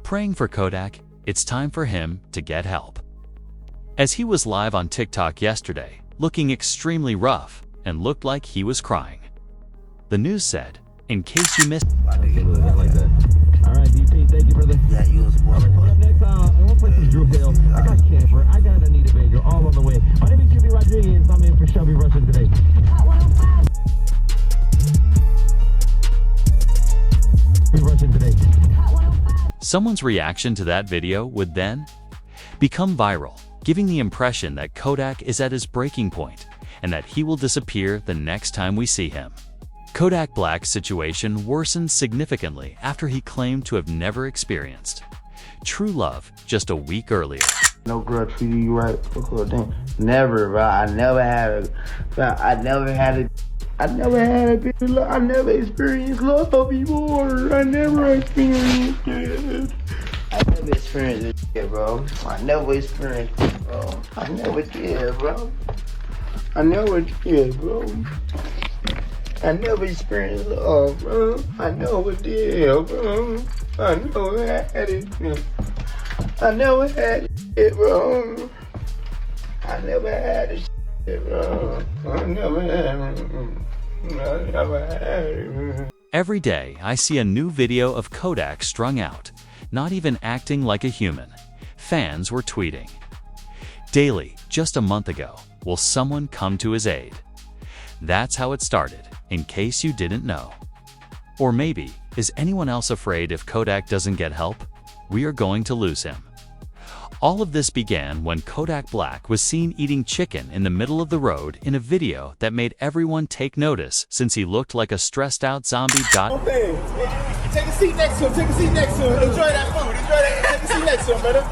praying for Kodak, it's time for him to get help. As he was live on TikTok yesterday, looking extremely rough and looked like he was crying. The news said, in case you missed. Like that. All right, DP, thank you, brother. Yeah, you was born. Coming up next, I want to play some Drew Hill. I got Camper, I got Anita Baker, all on the way. My name is Jimmy Rodriguez. I'm in for Shelby Russian today. Someone's reaction to that video would then become viral, giving the impression that Kodak is at his breaking point and that he will disappear the next time we see him. Kodak Black's situation worsened significantly after he claimed to have never experienced true love just a week earlier. No girl treated you right. Never, bro. I never had a bit of love. I never experienced love before. I never experienced it. I never experienced it, bro. I never experienced it, bro. I never did, bro. I never did, bro. I never experienced love, bro. I never did, bro. I never had it. I never had it, bro. I never had it, bro. I never had it. Every day, I see a new video of Kodak strung out, not even acting like a human. Fans were tweeting, "Daily, just a month ago, will someone come to his aid?" That's how it started, in case you didn't know. Or maybe, is anyone else afraid if Kodak doesn't get help, we are going to lose him? All of this began when Kodak Black was seen eating chicken in the middle of the road in a video that made everyone take notice since he looked like a stressed out zombie. Okay. Take a seat next to him, take a seat next to him. Enjoy that food, enjoy that. Take a seat next to him, brother.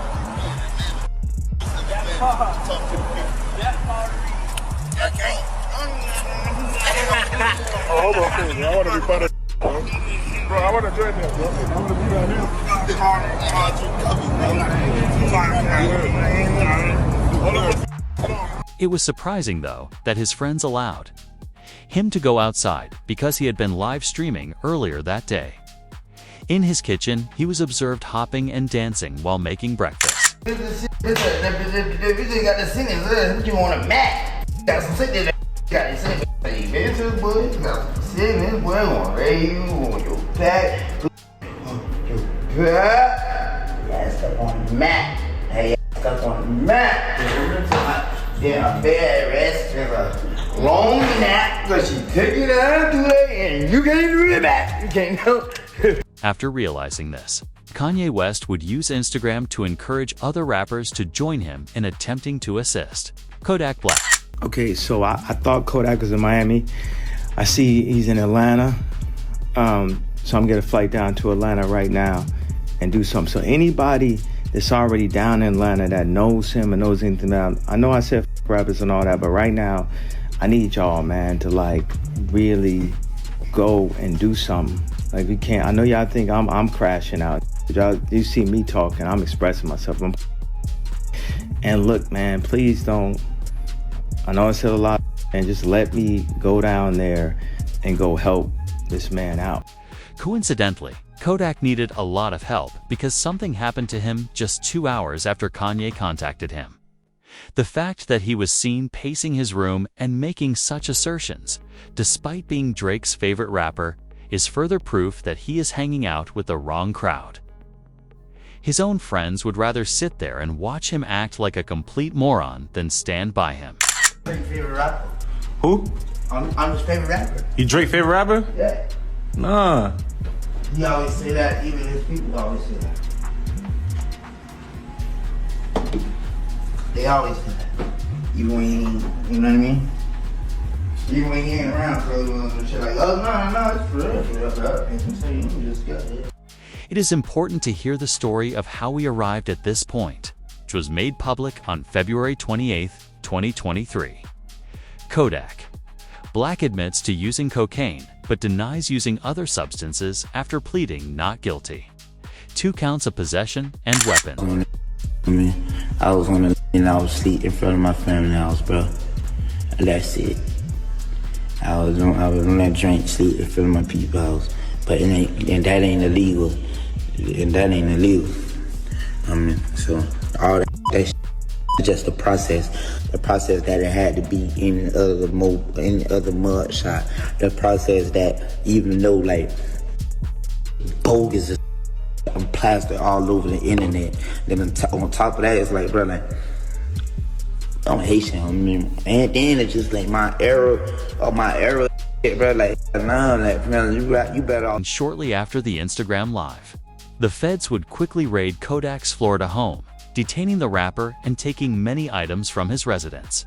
Oh, hold on, please. I want to be part of bro, I want to join them, bro. I want to be down here. It was surprising, though, that his friends allowed him to go outside because he had been live streaming earlier that day. In his kitchen, he was observed hopping and dancing while making breakfast. This got the singing. What you want a mat? Got some singing. Got the singing. You been to the boys? Got some singing. Boy, I want to raise you. Want your pack. Yeah, stuck on the mat. Hey, stuck on the mat. Then a bed rest. There's a long nap. Because she took it out today and you can't do it back. You can't help. After realizing this, Kanye West would use Instagram to encourage other rappers to join him in attempting to assist Kodak Black. Okay, so I thought Kodak was in Miami. I see he's in Atlanta. So I'm getting a flight down to Atlanta right now and do something. So anybody that's already down in Atlanta that knows him and knows anything about him, I know I said rappers and all that, but right now I need y'all, man, to like really go and do something. Like we can't. I know y'all think I'm crashing out. Y'all, you see me talking, I'm expressing myself. And look, man, please don't. I know I said a lot, and just let me go down there and go help this man out. Coincidentally, Kodak needed a lot of help because something happened to him just 2 hours after Kanye contacted him. The fact that he was seen pacing his room and making such assertions, despite being Drake's favorite rapper, is further proof that he is hanging out with the wrong crowd. His own friends would rather sit there and watch him act like a complete moron than stand by him. Drake's favorite rapper. Who? I'm his favorite rapper. You Drake favorite rapper? Yeah. Nah. He always say that. Even his people always say that. They always say that. Even when he ain't, you know what I mean? Even when he ain't around, cause shit like, oh no, it's for real, bro. You just got it. It is important to hear the story of how we arrived at this point, which was made public on February 28, 2023. Kodak Black admits to using cocaine, but denies using other substances after pleading not guilty. 2 counts of possession and weapon. I was on the and I was asleep in front of my family house, bro. That's it. I was on that drink, sleep in front of my people's house. But that ain't illegal. and that ain't illegal. I mean, so all that shit is just the process that it had to be in any other mud shot. The process that even though like bogus is plastered all over the internet, then on top of that, it's like, bro, like, I'm Haitian, I mean, and then it's just like my era, bro, like, nah, like, man, you better off. And shortly after the Instagram Live, the feds would quickly raid Kodak's Florida home, detaining the rapper and taking many items from his residence.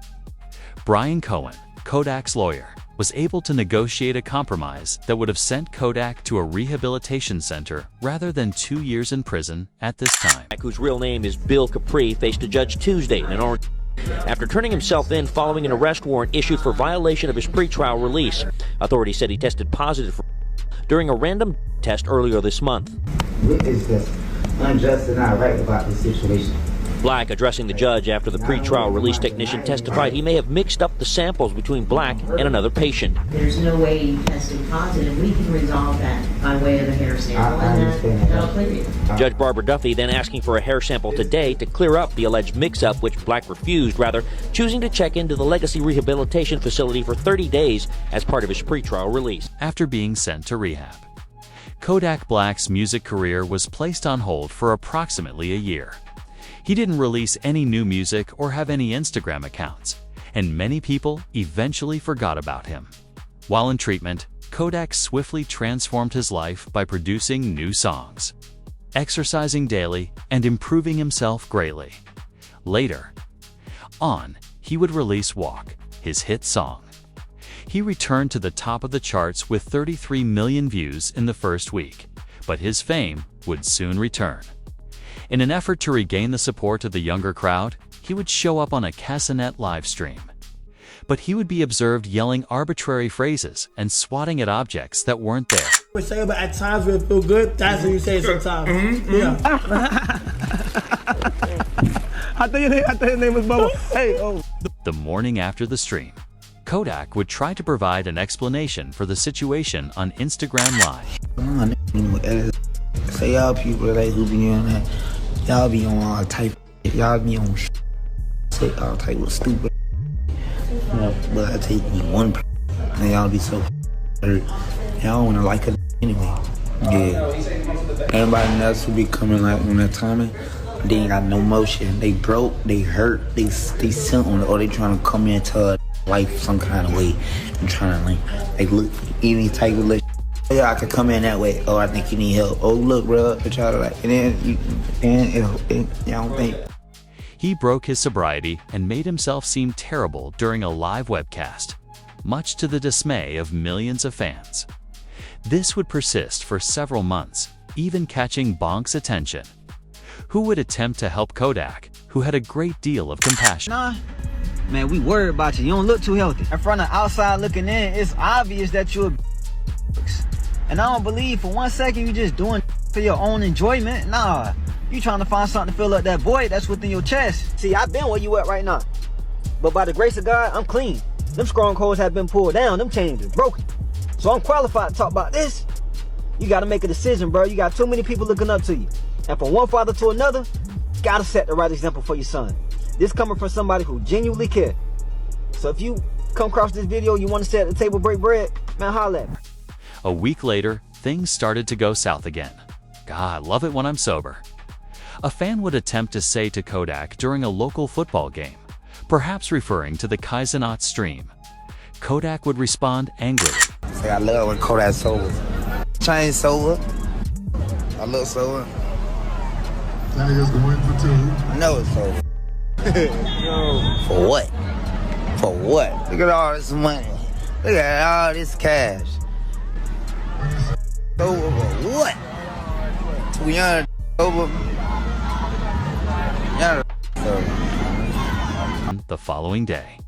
Brian Cohen, Kodak's lawyer, was able to negotiate a compromise that would have sent Kodak to a rehabilitation center rather than 2 years in prison at this time. Whose real name is Bill Capri, faced a judge Tuesday in Orange after turning himself in following an arrest warrant issued for violation of his pretrial release. Authorities said he tested positive for during a random test earlier this month. What is this unjust and not right about this situation? Black, addressing the judge after the pretrial release technician testified he may have mixed up the samples between Black and another patient. There's no way you tested positive. We can resolve that by way of a hair sample, and that'll clear you. Judge Barbara Duffy then asking for a hair sample today to clear up the alleged mix-up, which Black refused, rather choosing to check into the Legacy Rehabilitation Facility for 30 days as part of his pretrial release. After being sent to rehab, Kodak Black's music career was placed on hold for approximately a year. He didn't release any new music or have any Instagram accounts, and many people eventually forgot about him. While in treatment, Kodak swiftly transformed his life by producing new songs, exercising daily, and improving himself greatly. Later on, he would release Walk, his hit song. He returned to the top of the charts with 33 million views in the first week, but his fame would soon return. In an effort to regain the support of the younger crowd, he would show up on a Cassinet live stream. But he would be observed yelling arbitrary phrases and swatting at objects that weren't there. We say, but at times when it feel good, that's what you say sometimes. Yeah. I thought your name was Bubba. Hey, oh. The morning after the stream, Kodak would try to provide an explanation for the situation on Instagram Live. Come on, say y'all people like who be on that. Y'all be on all type of shit. Y'all be on shit. Say all type of stupid. But I take you one and y'all be so hurt. Y'all wanna like it anyway. Yeah. Everybody else who be coming like on that timing, they ain't got no motion. They broke, they hurt, they something, or they trying to come into life some kind of way and trying to like look any type of little. Yeah, I could come in that way. Oh, I think you need help. Oh, look, bro, to try to like, and then you don't think. He broke his sobriety and made himself seem terrible during a live webcast, much to the dismay of millions of fans. This would persist for several months, even catching Bonk's attention, who would attempt to help Kodak, who had a great deal of compassion. Nah, man, we worried about you. You don't look too healthy. In front of outside looking in, it's obvious that you're and I don't believe for 1 second you just doing for your own enjoyment. Nah, you trying to find something to fill up that void that's within your chest. See, I've been where you at right now, but by the grace of God, I'm clean. Them strongholds have been pulled down, them chains are broken. So I'm qualified to talk about this. You gotta make a decision, bro. You got too many people looking up to you. And from one father to another, you gotta set the right example for your son. This coming from somebody who genuinely cares. So if you come across this video, you wanna sit at the table, break bread, man, holla at me. A week later, things started to go south again. God, love it when I'm sober. A fan would attempt to say to Kodak during a local football game, perhaps referring to the Cassinet stream. Kodak would respond angrily. Say, I love when Kodak's sober. Change sober. I look sober. That nigga's going for two. I know it's sober. For what? For what? Look at all this money. Look at all this cash. Sober for what? Too young sober. Young sober. The following day,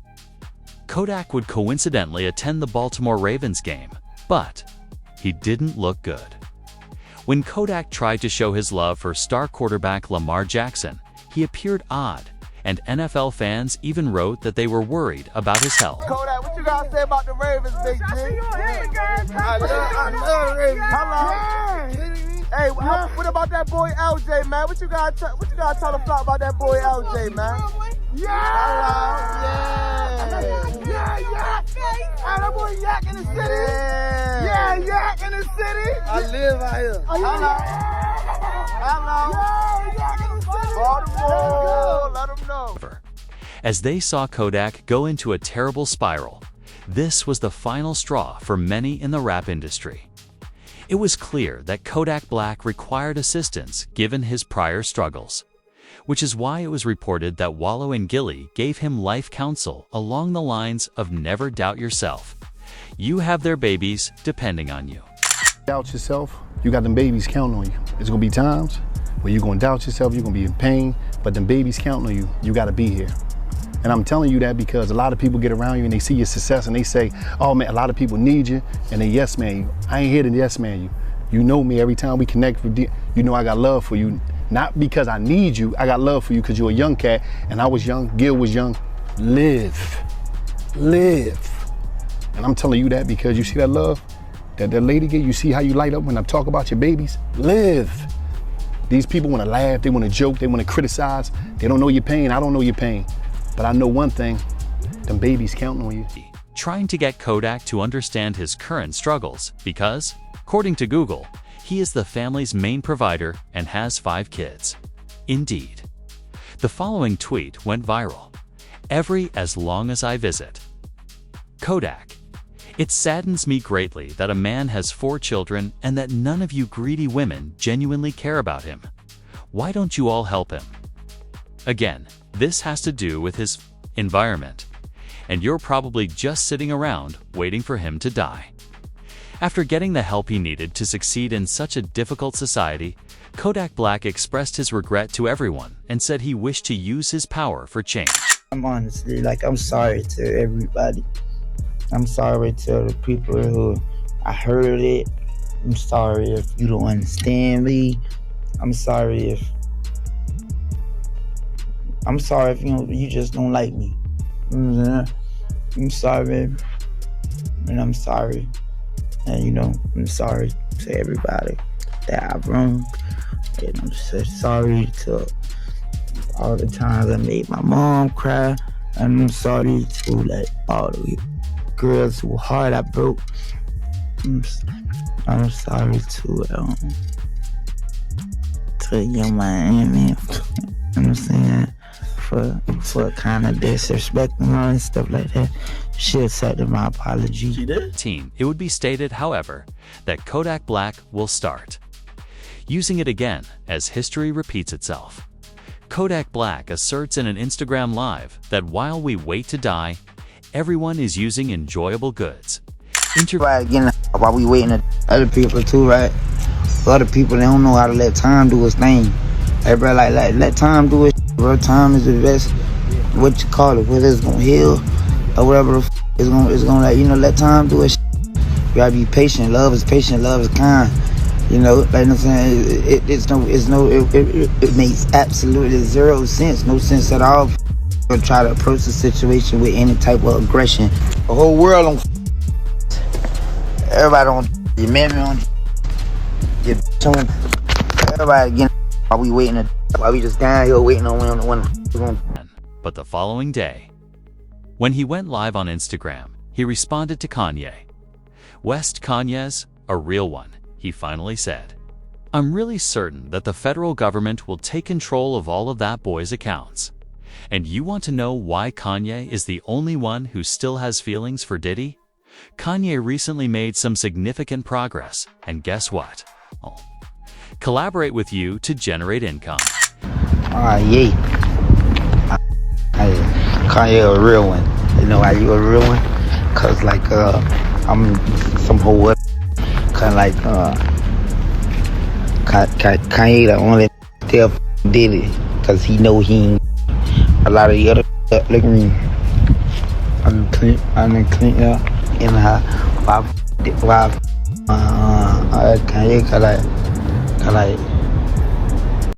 Kodak would coincidentally attend the Baltimore Ravens game, but he didn't look good. When Kodak tried to show his love for star quarterback Lamar Jackson, he appeared odd, and NFL fans even wrote that they were worried about his health. Kodak, what you gotta say about the Ravens, big G? I love the Ravens. Hey, what about that boy LJ, man? What you got to tell the flock about that boy LJ, man? Yeah. Hey, that boy Yak in the city. Yeah, Yak in the city. I live out here. Hello. Yak in the city. Baltimore. Let him know. As they saw Kodak go into a terrible spiral, this was the final straw for many in the rap industry. It was clear that Kodak Black required assistance given his prior struggles, which is why it was reported that Wallow and Gilly gave him life counsel along the lines of never doubt yourself. You have their babies depending on you. Doubt yourself, you got them babies counting on you. There's gonna be times where you're gonna doubt yourself, you're gonna be in pain, but them babies counting on you, you gotta be here. And I'm telling you that because a lot of people get around you and they see your success and they say, oh man, a lot of people need you, and they yes man you. I ain't here to yes man you. You know me, every time we connect with you, you know I got love for you. Not because I need you, I got love for you because you're a young cat and I was young, Gil was young. Live. And I'm telling you that because you see that love that lady get, you see how you light up when I talk about your babies? Live. These people wanna laugh, they wanna joke, they wanna criticize. They don't know your pain, I don't know your pain. But I know one thing, them babies counting on you. Trying to get Kodak to understand his current struggles because, according to Google, he is the family's main provider and has 5 kids. Indeed. The following tweet went viral. As long as I visit. Kodak. It saddens me greatly that a man has 4 children and that none of you greedy women genuinely care about him. Why don't you all help him? Again, this has to do with his environment, and you're probably just sitting around waiting for him to die. After getting the help he needed to succeed in such a difficult society, Kodak Black expressed his regret to everyone and said he wished to use his power for change. I'm honestly, I'm sorry to everybody. I'm sorry to the people who I heard it. I'm sorry if you don't understand me. I'm sorry if you just don't like me. I'm sorry, and I'm sorry. And I'm sorry to everybody that I've wronged. And I'm so sorry to all the times I made my mom cry. And I'm sorry to all the girls whose heart I broke. I'm sorry to Young Miami. You know what I'm saying? For kind of disrespecting her and stuff like that. She accepted my apology. She did? It would be stated, however, that Kodak Black will start using it again as history repeats itself. Kodak Black asserts in an Instagram Live that while we wait to die, everyone is using enjoyable goods. While we waiting on other people too, right? Other people, they don't know how to let time do its thing. Everybody let time do it. Bro, time is the best. What you call it? Whether it's gonna heal or whatever it's gonna let time do it. You gotta be patient. Love is patient. Love is kind. Like I'm saying, it makes absolutely 0 sense, no sense at all. To try to approach the situation with any type of aggression. The whole world on. Everybody on. Your man on. Your on. Everybody again. While we waiting, while we just down here waiting on when. But the following day, when he went live on Instagram, he responded to Kanye. West Kanye's a real one, he finally said. I'm really certain that the federal government will take control of all of that boy's accounts. And you want to know why Kanye is the only one who still has feelings for Diddy? Kanye recently made some significant progress, and guess what? Collaborate with you to generate income. Yeah. Kanye a real one. You know why you a real one? Cause I'm some whole kinda Kanye the only still did it. Cause he know he ain't a lot of the other look at me. I'm clean up in why Kanye cause